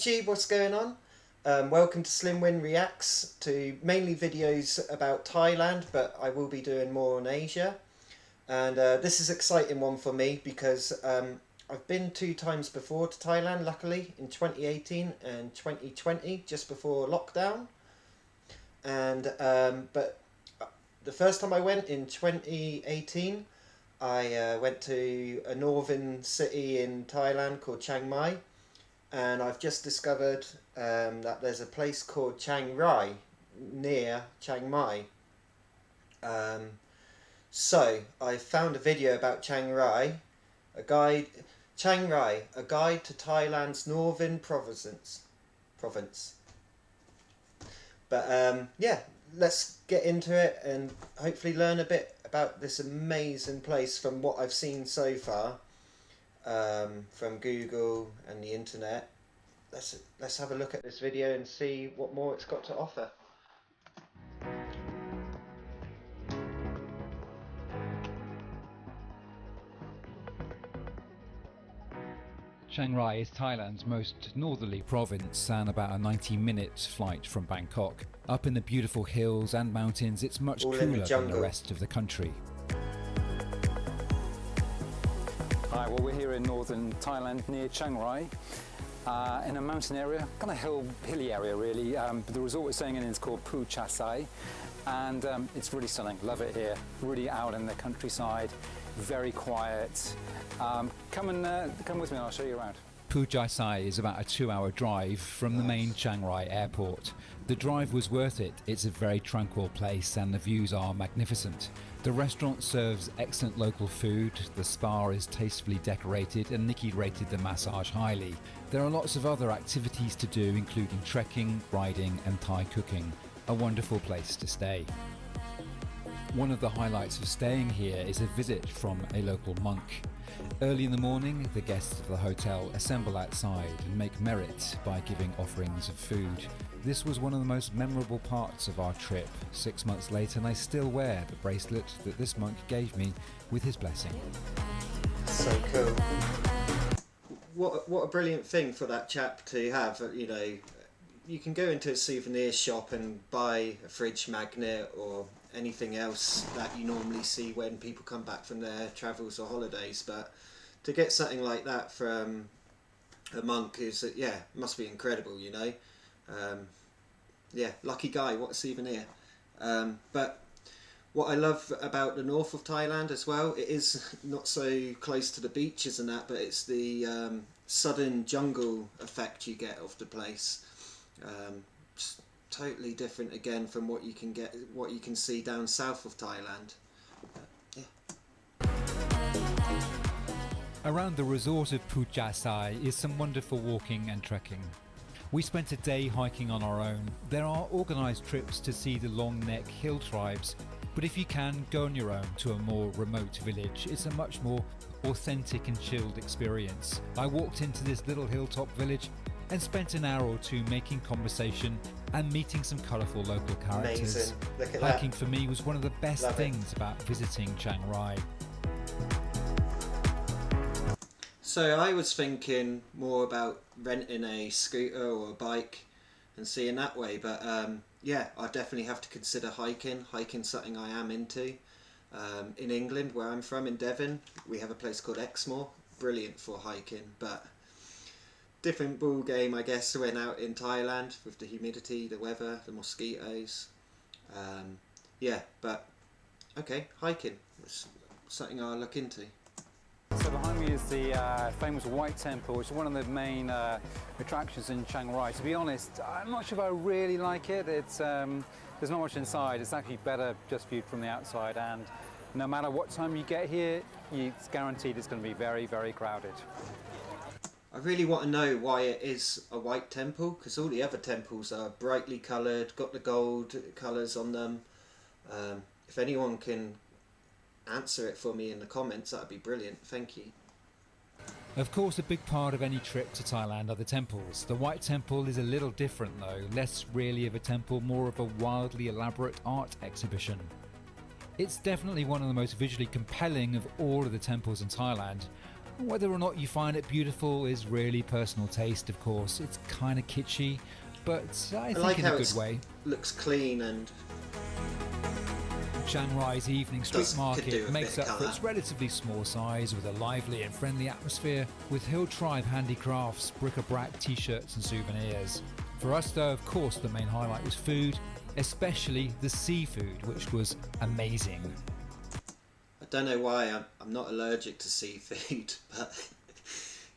YouTube, what's going on? Welcome to Slimwin Reacts, to mainly videos about Thailand, but I will be doing more on Asia. And this is an exciting one for me because I've been 2 times before to Thailand, luckily, in 2018 and 2020, just before lockdown. And but the first time I went in 2018, I went to a northern city in Thailand called Chiang Mai. And I've just discovered that there's a place called Chiang Rai near Chiang Mai. So I found a video about Chiang Rai, Chiang Rai, a guide to Thailand's northern province. But yeah, let's get into it and hopefully learn a bit about this amazing place from what I've seen so far. From Google and the internet. Let's have a look at this video and see what more it's got to offer. Chiang Rai is Thailand's most northerly province and about a 90-minute flight from Bangkok. Up in the beautiful hills and mountains, it's much cooler than the rest of the country. Hi, well, we're here in northern Thailand near Chiang Rai, in a mountain area, kind of hilly area really. The resort we're staying in is called Puchasai, and it's really stunning. Love it here. Really out in the countryside, very quiet. Come with me and I'll show you around. Puchasai is about a 2-hour drive from the main Chiang Rai airport. The drive was worth it. It's a very tranquil place and the views are magnificent. The restaurant serves excellent local food, the spa is tastefully decorated and Nikki rated the massage highly. There are lots of other activities to do, including trekking, riding and Thai cooking. A wonderful place to stay. One of the highlights of staying here is a visit from a local monk. Early in the morning, the guests of the hotel assemble outside and make merit by giving offerings of food. This was one of the most memorable parts of our trip. 6 months later, and I still wear the bracelet that this monk gave me with his blessing. So cool. What a brilliant thing for that chap to have. You know, you can go into a souvenir shop and buy a fridge magnet or anything else that you normally see when people come back from their travels or holidays, but to get something like that from a monk is, yeah, must be incredible, you know. Yeah, lucky guy, what a souvenir. But what I love about the north of Thailand as well, it is not so close to the beaches and that, but it's the sudden jungle effect you get of the place. Just totally different again from what you can see down south of Thailand. Yeah. Around the resort of Puchasai is some wonderful walking and trekking. We spent a day hiking on our own. There are organised trips to see the long neck hill tribes, but if you can, go on your own to a more remote village. It's a much more authentic and chilled experience. I walked into this little hilltop village and spent an hour or 2 making conversation and meeting some colourful local characters. Amazing. Look at Hiking that. for me was one of the best things about visiting Chiang Rai. So I was thinking more about renting a scooter or a bike and seeing that way, but yeah, I definitely have to consider hiking. Hiking's something I am into. In England, where I'm from, in Devon, we have a place called Exmoor, brilliant for hiking, but different ball game, I guess, when out in Thailand with the humidity, the weather, the mosquitoes. Yeah, but okay, hiking is something I'll look into. So behind me is the famous White Temple, which is one of the main attractions in Chiang Rai. To be honest, I'm not sure if I really like it. It's there's not much inside. It's actually better just viewed from the outside, and no matter what time you get here, it's guaranteed it's going to be very, very crowded. I really want to know why it is a white temple, because all the other temples are brightly coloured, got the gold colours on them. If anyone can answer it for me in the comments, that'd be brilliant. Thank you. Of course, a big part of any trip to Thailand are the temples. The White Temple is a little different though, less really of a temple, more of a wildly elaborate art exhibition. It's definitely one of the most visually compelling of all of the temples in Thailand. Whether or not you find it beautiful is really personal taste, of course. It's kind of kitschy, but I think like in how a good it way. looks clean and Chiang Rai's evening street could do market a makes bit up of for colour. its relatively small size with a lively and friendly atmosphere with Hill Tribe handicrafts, bric-a-brac, t-shirts and souvenirs. For us though, of course, the main highlight was food, especially the seafood, which was amazing. I don't know why I'm not allergic to seafood, but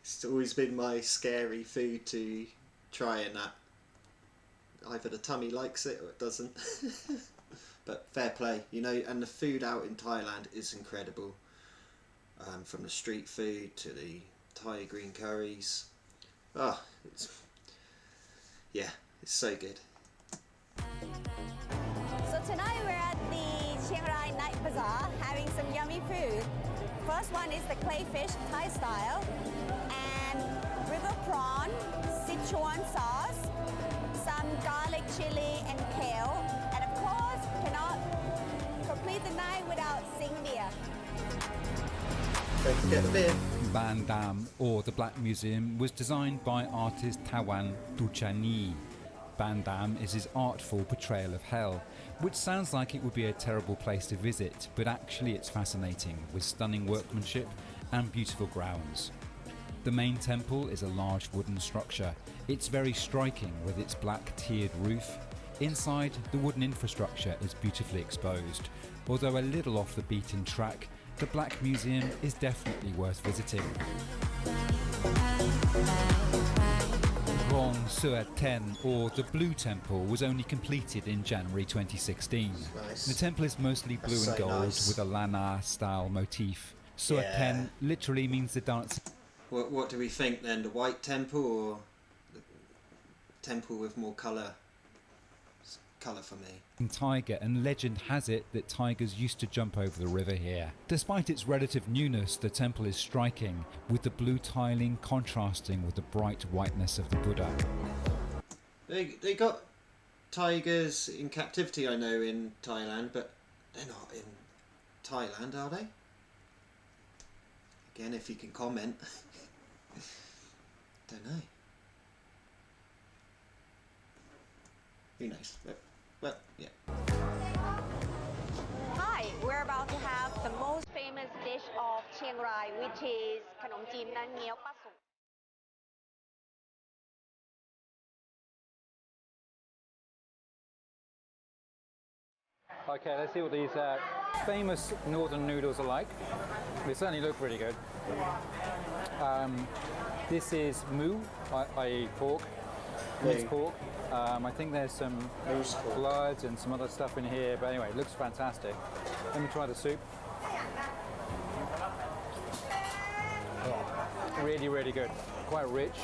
it's always been my scary food to try, and that either the tummy likes it or it doesn't. But fair play, you know, and the food out in Thailand is incredible. From the street food to the Thai green curries. Oh, it's so good. So tonight we're at the Chiang Rai Night Bazaar having some yummy food. First one is the clayfish Thai style and river prawn, Sichuan sauce, some garlic chili and kale, and of course cannot complete the night without sing beer. Don't forget the beer. Ban Dam, or the Black Museum, was designed by artist Tawan Duchani. Ban Dam is his artful portrayal of hell, which sounds like it would be a terrible place to visit, but actually it's fascinating, with stunning workmanship and beautiful grounds. The main temple is a large wooden structure. It's very striking with its black tiered roof. Inside, the wooden infrastructure is beautifully exposed. Although a little off the beaten track, the Black Museum is definitely worth visiting. Rong Sua Ten, or the Blue Temple, was only completed in January 2016. Nice. The temple is mostly blue That's and so gold nice. with a Lana style motif. Sua Yeah. Ten literally means the dance. What do we think then? The white temple or the temple with more colour? It's colour for me. Tiger, and legend has it that tigers used to jump over the river here. Despite its relative newness, the temple is striking, with the blue tiling contrasting with the bright whiteness of the Buddha. They got tigers in captivity, I know, in Thailand, but they're not in Thailand, are they? Again, if you can comment. Don't know. Who knows? Well, yeah. Hi, we're about to have the most famous dish of Chiang Rai, which is Khanom Jeem Nan Miao Pa Suk. Okay, let's see what these famous northern noodles are like. They certainly look really good. This is moo, i.e. pork, minced pork. I think there's some Moose pork. blood and some other stuff in here, but anyway, it looks fantastic. Let me try the soup. Oh, really, really good. Quite rich,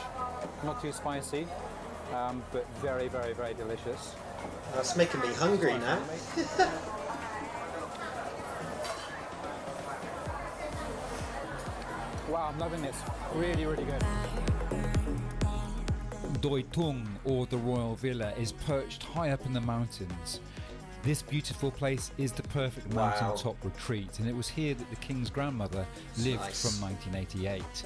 not too spicy, but very, very, very delicious. That's making me hungry now. Wow, I'm loving this. Really, really good. Doi Tung, or the Royal Villa, is perched high up in the mountains. This beautiful place is the perfect Wow. mountaintop retreat, and it was here that the King's grandmother lived Nice. from 1988.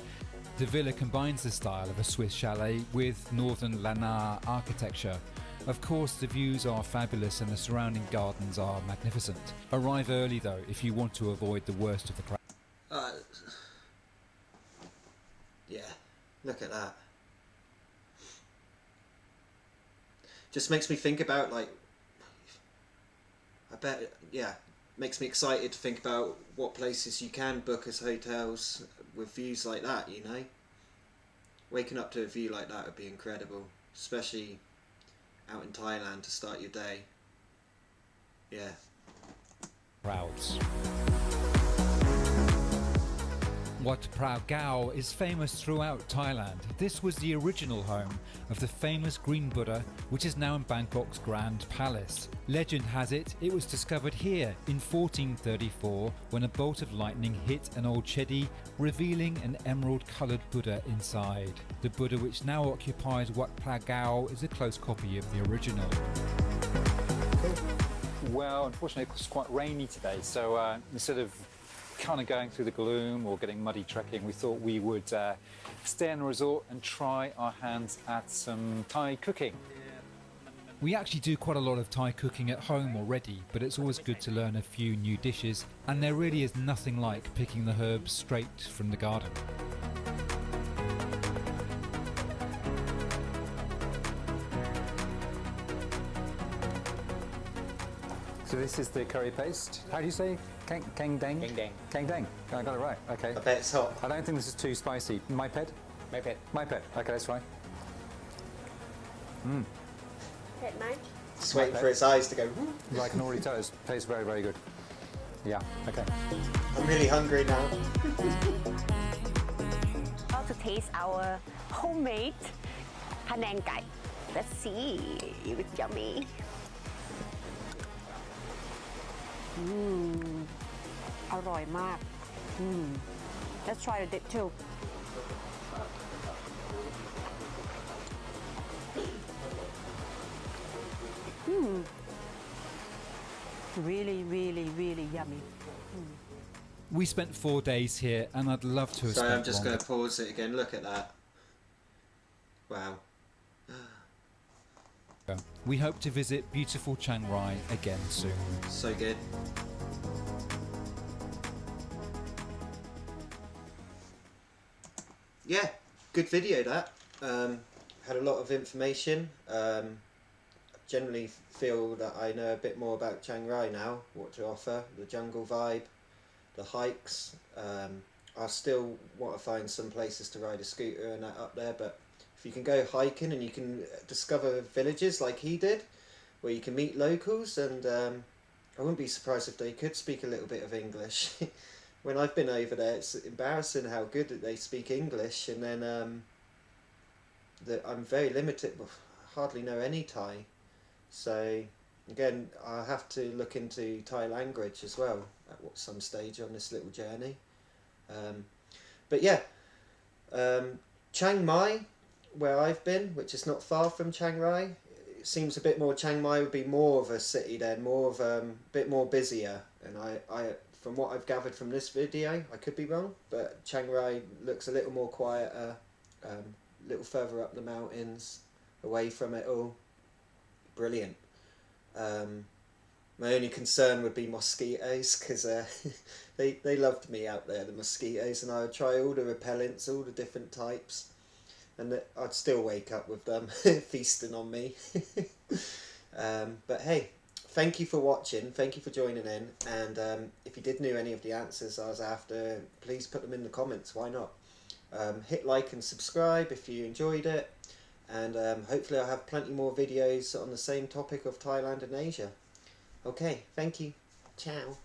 The villa combines the style of a Swiss chalet with northern Lanna architecture. Of course, the views are fabulous and the surrounding gardens are magnificent. Arrive early though if you want to avoid the worst of the crowd. Yeah, look at that. Just makes me think about, like, I bet, yeah, makes me excited to think about what places you can book as hotels with views like that, you know? Waking up to a view like that would be incredible, especially out in Thailand to start your day. Yeah. Crowds. Wat Prao Gao is famous throughout Thailand. This was the original home of the famous Green Buddha, which is now in Bangkok's Grand Palace. Legend has it, it was discovered here in 1434 when a bolt of lightning hit an old chedi, revealing an emerald-coloured Buddha inside. The Buddha which now occupies Wat Prao Gao is a close copy of the original. Well, unfortunately, it's quite rainy today, so instead of kind of going through the gloom or getting muddy trekking, we thought we would stay in a resort and try our hands at some Thai cooking. We actually do quite a lot of Thai cooking at home already, but it's always good to learn a few new dishes, and there really is nothing like picking the herbs straight from the garden. So this is the curry paste. How do you say? Kang dang? Kang dang. Kang dang. I got it right. Okay. I bet it's hot. I don't think this is too spicy. My pet? My pet. My pet. Okay, let's try. ผ็ดไหม? Just waiting for its eyes to go. Woo. I can already tell it tastes very, very good. Yeah, okay. I'm really hungry now. How to taste our homemade พะแนงไก่ Let's see if it's yummy. Mmm. อร่อยมาก Let's try the dip too. Really, really, really yummy. We spent 4 days here, and I'd love to have Sorry, spent I'm just longer. going to pause it again. Look at that. Wow. We hope to visit beautiful Chiang Rai again soon. So good. Yeah, good video that. Had a lot of information. Generally feel that I know a bit more about Chiang Rai now, what to offer, the jungle vibe, the hikes. I still want to find some places to ride a scooter and that up there, but if you can go hiking and you can discover villages like he did, where you can meet locals, and I wouldn't be surprised if they could speak a little bit of English. When I've been over there, it's embarrassing how good that they speak English, and then I'm very limited, hardly know any Thai. So again, I'll have to look into Thai language as well at some stage on this little journey. But yeah, Chiang Mai, where I've been, which is not far from Chiang Rai, it seems a bit more, Chiang Mai would be more of a city then, more of a bit more busier, and I from what I've gathered from this video, I could be wrong, but Chiang Rai looks a little more quieter, a little further up the mountains, away from it all. Brilliant. My only concern would be mosquitoes, because they loved me out there, the mosquitoes, and I would try all the repellents, all the different types, and I'd still wake up with them feasting on me. But hey, thank you for watching, thank you for joining in, and if you did know any of the answers I was after, please put them in the comments, why not? Hit like and subscribe if you enjoyed it, and hopefully I'll have plenty more videos on the same topic of Thailand and Asia. Okay, thank you. Ciao.